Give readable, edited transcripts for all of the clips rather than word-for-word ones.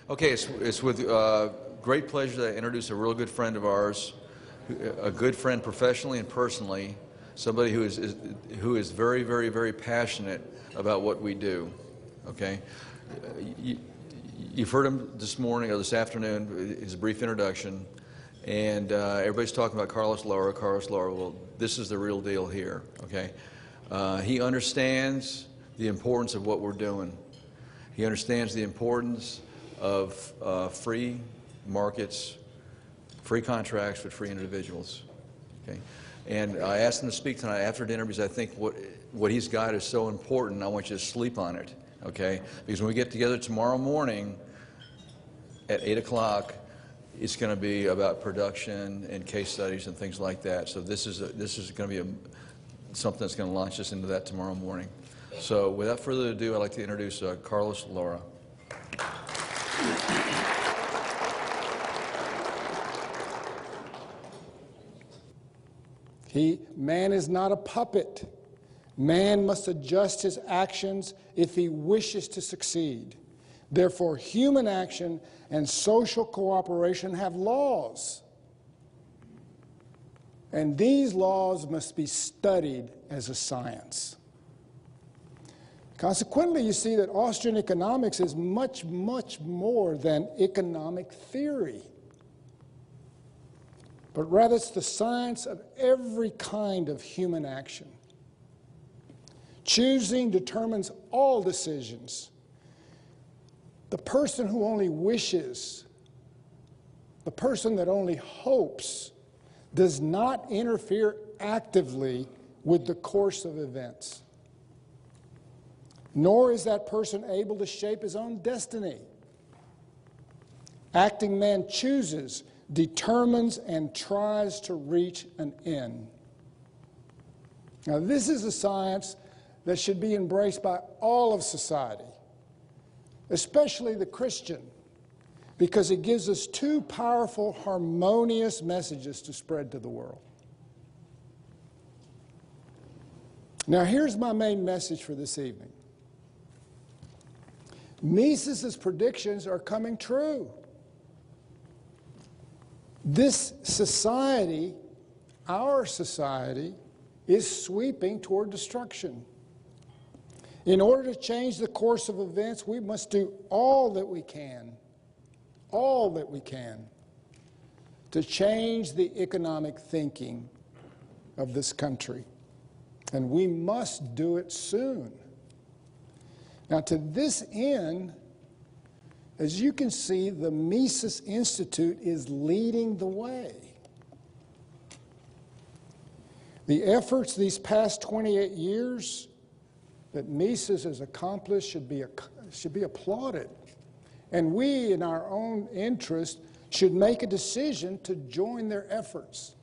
Okay, it's with great pleasure that I introduce a real good friend of ours, a good friend professionally and personally, somebody who is very, very, very passionate about what we do. Okay, you've heard him this morning or this afternoon, his brief introduction, and everybody's talking about Carlos Lara. Carlos Lara. Well, this is the real deal here. Okay, he understands the importance of what we're doing. He understands the importance of free markets, free contracts with free individuals. Okay, and I asked him to speak tonight after dinner because I think what he's got is so important. I want you to sleep on it. Okay, because when we get together tomorrow morning at 8 o'clock, it's going to be about production and case studies and things like that. So this is going to be something that's going to launch us into that tomorrow morning. So without further ado, I'd like to introduce Carlos Lara. Man is not a puppet. Man must adjust his actions if he wishes to succeed. Therefore, human action and social cooperation have laws. And these laws must be studied as a science. Consequently, you see that Austrian economics is much, much more than economic theory. But rather it's the science of every kind of human action. Choosing determines all decisions. The person who only wishes, the person that only hopes, does not interfere actively with the course of events. Nor is that person able to shape his own destiny. Acting man chooses, determines, and tries to reach an end. Now, this is a science that should be embraced by all of society, especially the Christian, because it gives us two powerful, harmonious messages to spread to the world. Now, here's my main message for this evening. Mises's predictions are coming true. This society, our society, is sweeping toward destruction. In order to change the course of events, we must do all that we can to change the economic thinking of this country. And we must do it soon. Now, to this end, as you can see, the Mises Institute is leading the way. The efforts these past 28 years that Mises has accomplished should be applauded. And we, in our own interest, should make a decision to join their efforts.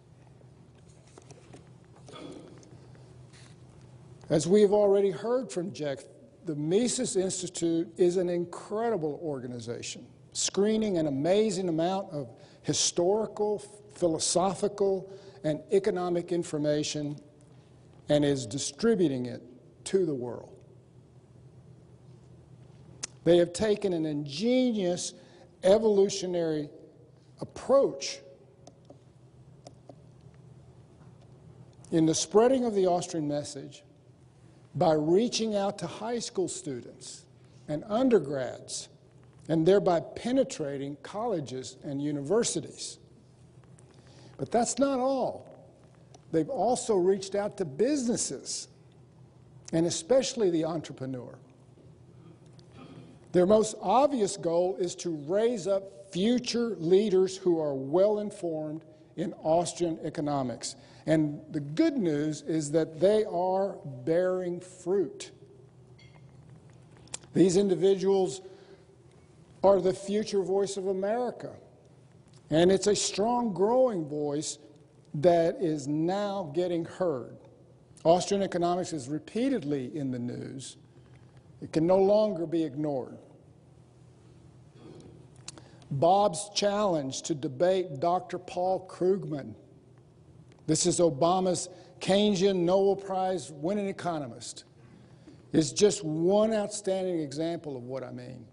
As we have already heard from Jeff, the Mises Institute is an incredible organization, screening an amazing amount of historical, philosophical, and economic information, and is distributing it to the world. They have taken an ingenious evolutionary approach in the spreading of the Austrian message by reaching out to high school students and undergrads, and thereby penetrating colleges and universities. But that's not all. They've also reached out to businesses, and especially the entrepreneur. Their most obvious goal is to raise up future leaders who are well informed in Austrian economics. And the good news is that they are bearing fruit. These individuals are the future voice of America. And it's a strong, growing voice that is now getting heard. Austrian economics is repeatedly in the news. It can no longer be ignored. Bob's challenge to debate Dr. Paul Krugman. This is Obama's Keynesian Nobel Prize winning economist. Is just one outstanding example of what I mean.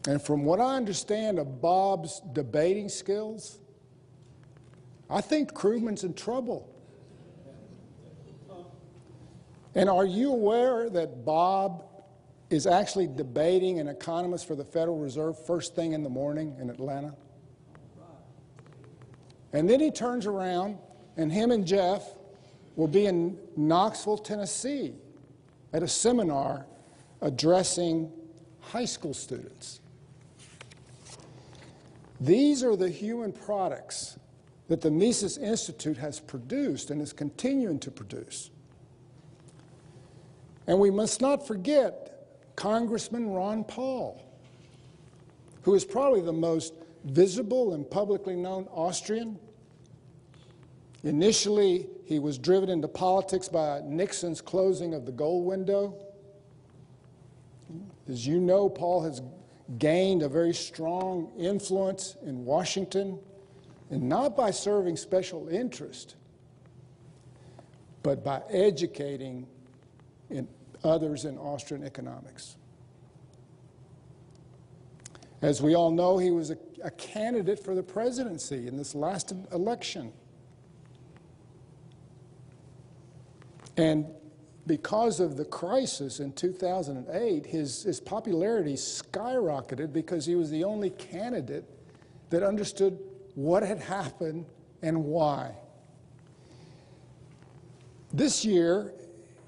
And from what I understand of Bob's debating skills, I think Krugman's in trouble. And are you aware that Bob is actually debating an economist for the Federal Reserve first thing in the morning in Atlanta? And then he turns around, and him and Jeff will be in Knoxville, Tennessee, at a seminar addressing high school students. These are the human products that the Mises Institute has produced and is continuing to produce. And we must not forget Congressman Ron Paul, who is probably the most visible and publicly known Austrian. Initially, he was driven into politics by Nixon's closing of the gold window. As you know, Paul has gained a very strong influence in Washington, and not by serving special interest, but by educating others in Austrian economics. As we all know, he was a candidate for the presidency in this last election. And because of the crisis in 2008, his popularity skyrocketed because he was the only candidate that understood what had happened and why. This year,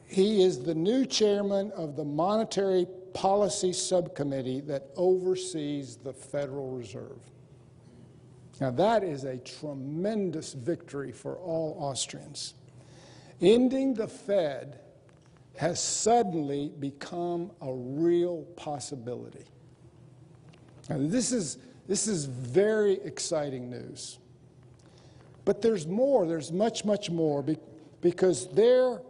he is the new chairman of the Monetary Policy Subcommittee that oversees the Federal Reserve. Now, that is a tremendous victory for all Austrians. Ending the Fed has suddenly become a real possibility. Now, this is very exciting news. But there's more, there's much, much more, because there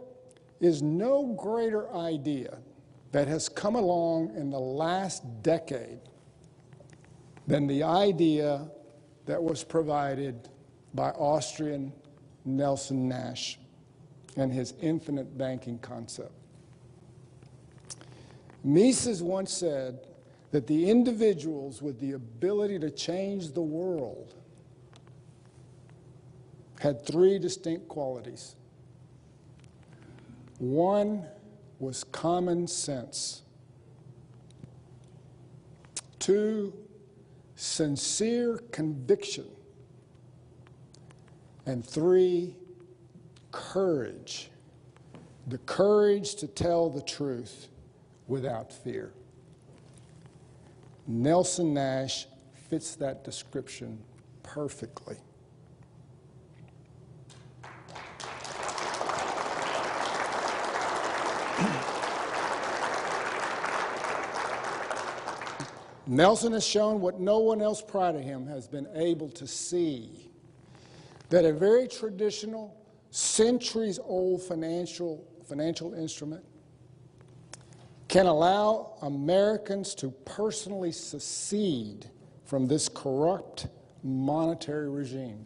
is no greater idea that has come along in the last decade than the idea that was provided by Austrian Nelson Nash and his infinite banking concept. Mises once said that the individuals with the ability to change the world had three distinct qualities. One was common sense. Two, sincere conviction. And three, courage. The courage to tell the truth without fear. Nelson Nash fits that description perfectly. Nelson has shown what no one else prior to him has been able to see, that a very traditional, centuries-old financial instrument can allow Americans to personally secede from this corrupt monetary regime.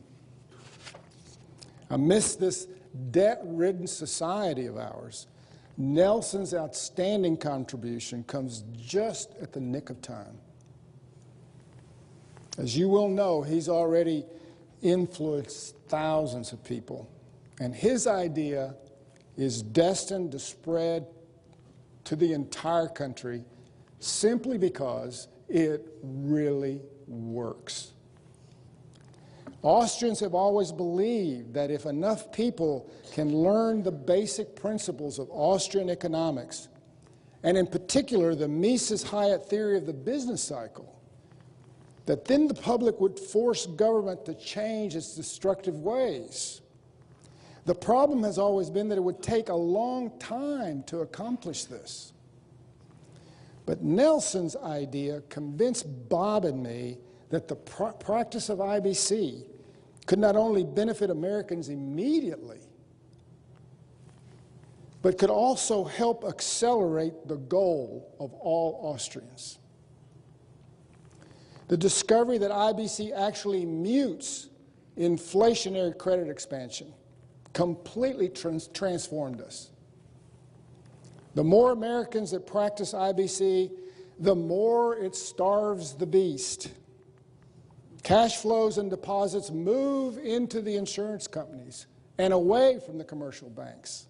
Amidst this debt-ridden society of ours, Nelson's outstanding contribution comes just at the nick of time. As you will know, he's already influenced thousands of people, and his idea is destined to spread to the entire country simply because it really works. Austrians have always believed that if enough people can learn the basic principles of Austrian economics, and in particular the Mises-Hyatt theory of the business cycle, that then the public would force government to change its destructive ways. The problem has always been that it would take a long time to accomplish this. But Nelson's idea convinced Bob and me that the practice of IBC could not only benefit Americans immediately, but could also help accelerate the goal of all Austrians. The discovery that IBC actually mutes inflationary credit expansion completely transformed us. The more Americans that practice IBC, the more it starves the beast. Cash flows and deposits move into the insurance companies and away from the commercial banks.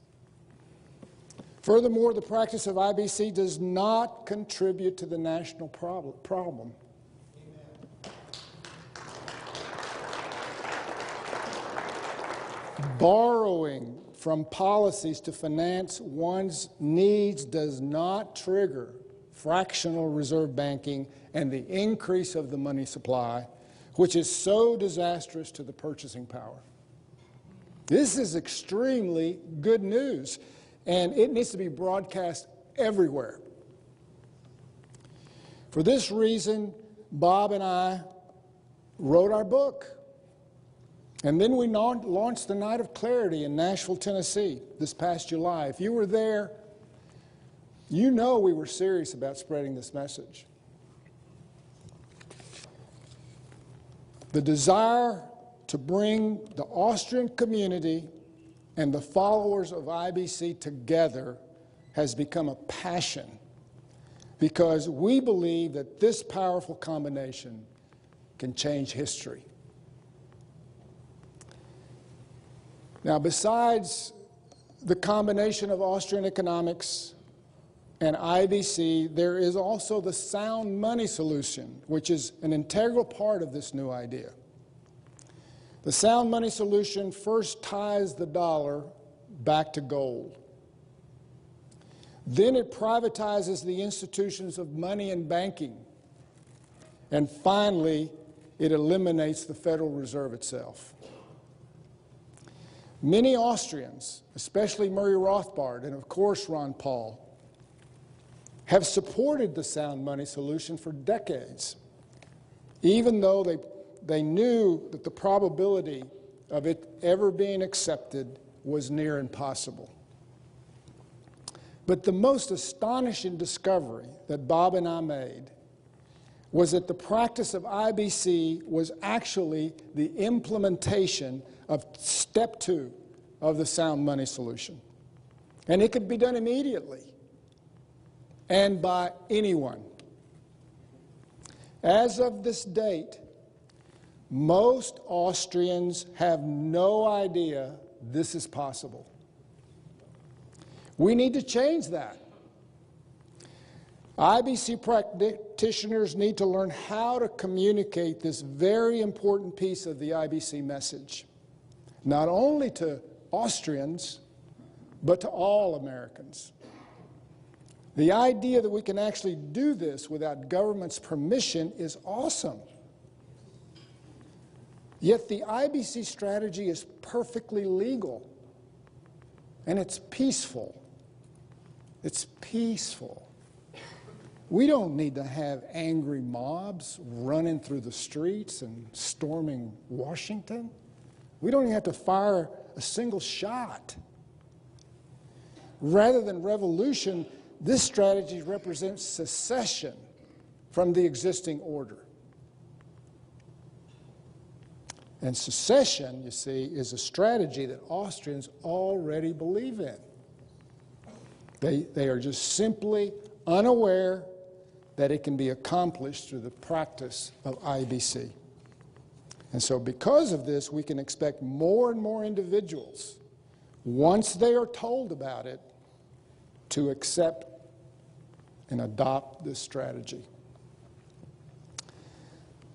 Furthermore, the practice of IBC does not contribute to the national problem. Borrowing from policies to finance one's needs does not trigger fractional reserve banking and the increase of the money supply, which is so disastrous to the purchasing power. This is extremely good news, and it needs to be broadcast everywhere. For this reason, Bob and I wrote our book. And then we launched the Night of Clarity in Nashville, Tennessee this past July. If you were there, you know we were serious about spreading this message. The desire to bring the Austrian community and the followers of IBC together has become a passion because we believe that this powerful combination can change history. Now, besides the combination of Austrian economics and IBC, there is also the sound money solution, which is an integral part of this new idea. The sound money solution first ties the dollar back to gold. Then it privatizes the institutions of money and banking. And finally, it eliminates the Federal Reserve itself. Many Austrians, especially Murray Rothbard and of course Ron Paul, have supported the sound money solution for decades, even though they knew that the probability of it ever being accepted was near impossible. But the most astonishing discovery that Bob and I made was that the practice of IBC was actually the implementation of step 2 of the sound money solution. And it could be done immediately and by anyone. As of this date, most Austrians have no idea this is possible. We need to change that. IBC practitioners need to learn how to communicate this very important piece of the IBC message, not only to Austrians, but to all Americans. The idea that we can actually do this without government's permission is awesome. Yet the IBC strategy is perfectly legal, and it's peaceful. It's peaceful. We don't need to have angry mobs running through the streets and storming Washington. We don't even have to fire a single shot. Rather than revolution, this strategy represents secession from the existing order. And secession, you see, is a strategy that Austrians already believe in. They are just simply unaware that it can be accomplished through the practice of IBC. And so because of this, we can expect more and more individuals, once they are told about it, to accept and adopt this strategy.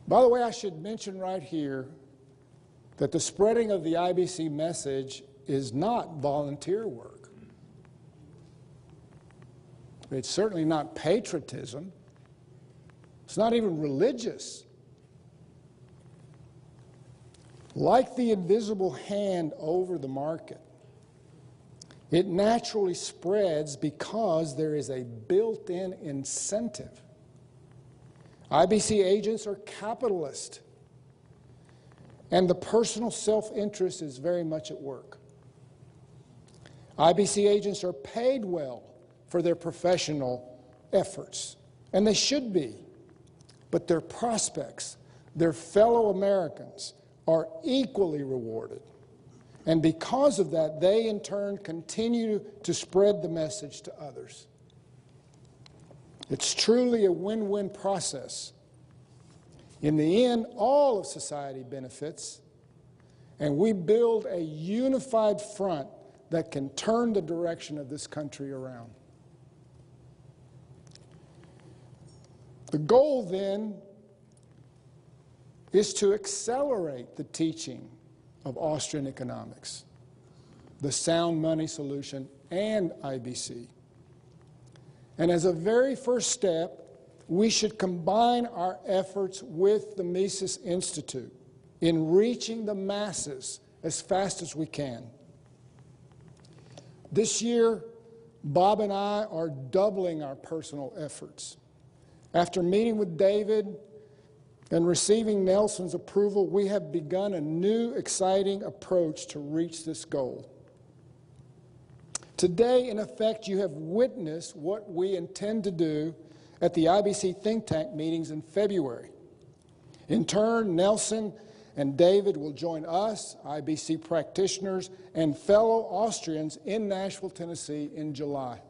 By the way, I should mention right here that the spreading of the IBC message is not volunteer work. It's certainly not patriotism. It's not even religious. Like the invisible hand over the market, it naturally spreads because there is a built-in incentive. IBC agents are capitalist, and the personal self-interest is very much at work. IBC agents are paid well for their professional efforts, and they should be. But their prospects, their fellow Americans, are equally rewarded. And because of that, they in turn continue to spread the message to others. It's truly a win-win process. In the end, all of society benefits, and we build a unified front that can turn the direction of this country around. The goal, then, is to accelerate the teaching of Austrian economics, the sound money solution, and IBC. And as a very first step, we should combine our efforts with the Mises Institute in reaching the masses as fast as we can. This year, Bob and I are doubling our personal efforts. After meeting with David and receiving Nelson's approval, we have begun a new, exciting approach to reach this goal. Today, in effect, you have witnessed what we intend to do at the IBC think tank meetings in February. In turn, Nelson and David will join us, IBC practitioners, and fellow Austrians in Nashville, Tennessee in July.